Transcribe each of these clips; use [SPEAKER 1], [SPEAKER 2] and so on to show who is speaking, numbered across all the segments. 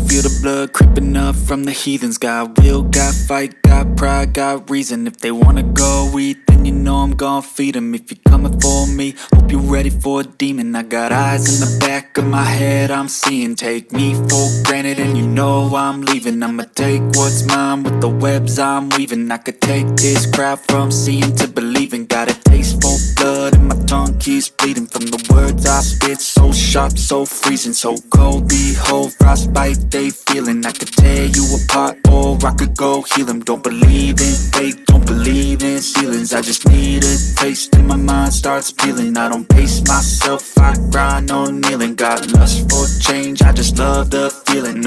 [SPEAKER 1] feel the blood creeping up from the heathens. Got will, got fight, got pride, got reason. If they wanna go eat, then you know I'm gon' feed them. If you're coming for me, hope you're ready for a demon. I got eyes in the back of my head, I'm seeing. Take me for granted and you know I'm leaving. I'ma take what's mine with the webs I'm weaving. I could take this crowd from seeing to believing. Got a taste for blood and my tongue keeps bleeding from the words I spit. So sharp, so freezing, so cold. Behold, frostbite they feeling. I could tear you apart or I could go heal them. Don't believe in fate, don't believe in ceilings. I just need a taste and my mind starts peeling. I don't pace myself, I grind on kneeling. Got lust for change, I just love the feeling.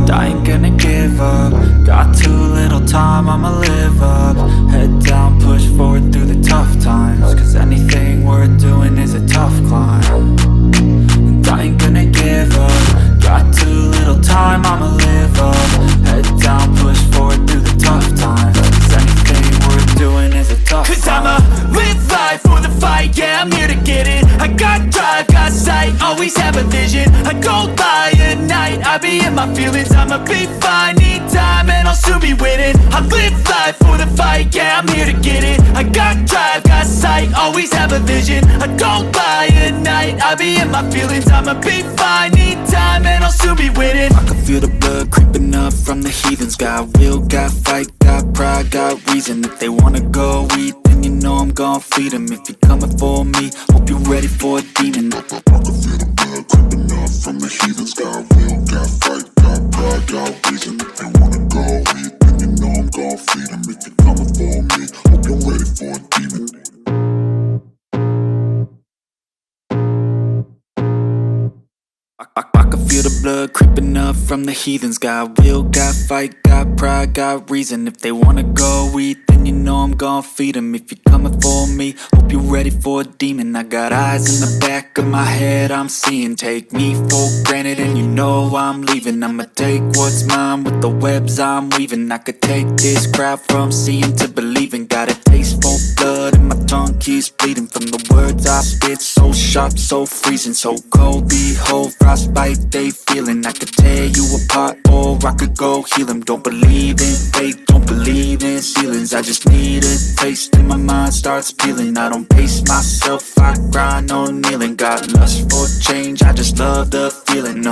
[SPEAKER 1] I ain't gonna give up. Got too little time, I'ma live up. Head down, push forward through the tough times. Cause anything worth doing is a tough climb. And I ain't gonna give up. Got too little time, I'ma live up. Head down, push forward through the tough times. Cause anything worth doing is a tough climb. Cause I'ma live life for the fight, yeah, I'm here to get it. I got drive, got sight, always have a vision. I go by at night, I be in my feelings. I'ma be fine, need time and I'll soon be winning. I live life for the fight, yeah, I'm here to get it. I got drive, got sight, always have a vision. I go by at night, I be in my feelings. I'ma be fine, need time and I'll soon be winning. I can feel the blood creeping up from the heathens. Got will, got fight, got pride, got reason. If they wanna go eat, then you know I'm gon' feed them. If you're coming for me, hope you're ready for a demon. I can feel the blood creeping up from the heathens. Got will, got fight, got pride, got reason. If they wanna go eat, then you know I'm gon' feed them. If you're coming for me, hope you're ready for a demon. I can feel the blood creeping up from the heathens. Got will, got fight, got pride, got reason. If they wanna go eat, then you know I'm gon' feed them. If you're coming for me, hope you're ready for a demon. I got eyes in the back of my head, I'm seeing. Take me for granted and you know I'm leaving. I'ma take what's mine with the webs I'm weaving. I could take this crowd from seeing to believing. Got a taste for blood and my tongue keeps bleeding from the words I spit. So sharp, so freezing, so cold. Behold, frostbite they feeling. I could tear you apart or I could go heal them. Don't believe in fate, don't believe in ceilings. I just need a taste and my mind starts peeling. I don't pace myself, I grind on kneeling. Got lust for change, I just love the feeling.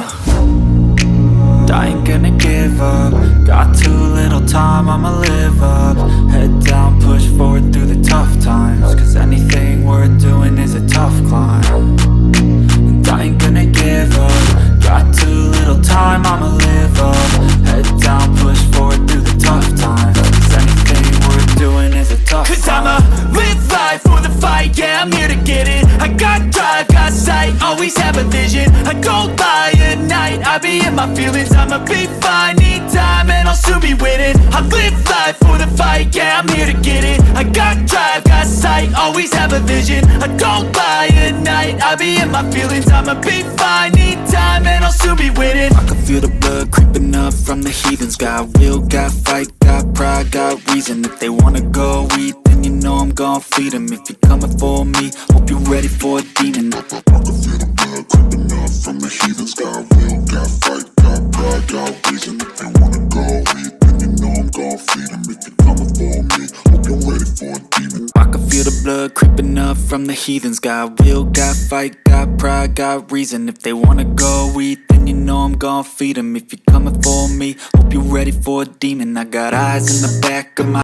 [SPEAKER 1] I ain't gonna give up. Got too little time, I'ma live up. Head down, push forward through the tough times. Cause anything worth doing is a tough climb. And I ain't gonna give up. Got too little time, I'ma live up. Head down, push forward through the tough times. Cause anything worth doing is a tough climb. Cause I'ma live life for the fight, yeah, I'm here to get it. I got drive, got sight, always have a vision. I go by at night, I be in my feelings. I'ma be fine, need time and I'll soon be winning. I live life for the fight, yeah, I'm here to get it. I got drive, got sight, always have a vision. I go by at night, I be in my feelings. I'ma be fine, need time and I'll soon be winning. I can feel the blood creeping up from the heathens. Got will, got fight, got pride, got reason. If they wanna go eat, then you know I'm gon' feed them. If you're coming for me, hope you're ready for a demon. I can feel the blood creeping up from the heathens. Got will, got fight, got pride, got reason. If they wanna go eat, then you know I'm gon' feed them. If you're coming for me, hope you're ready for a demon. I can feel the blood creeping up from the heathens. Got will, got fight, got pride, got reason. If they wanna go eat, then you know I'm gon' feed them. If you're coming for me, hope you're ready for a demon. I got eyes in the back of my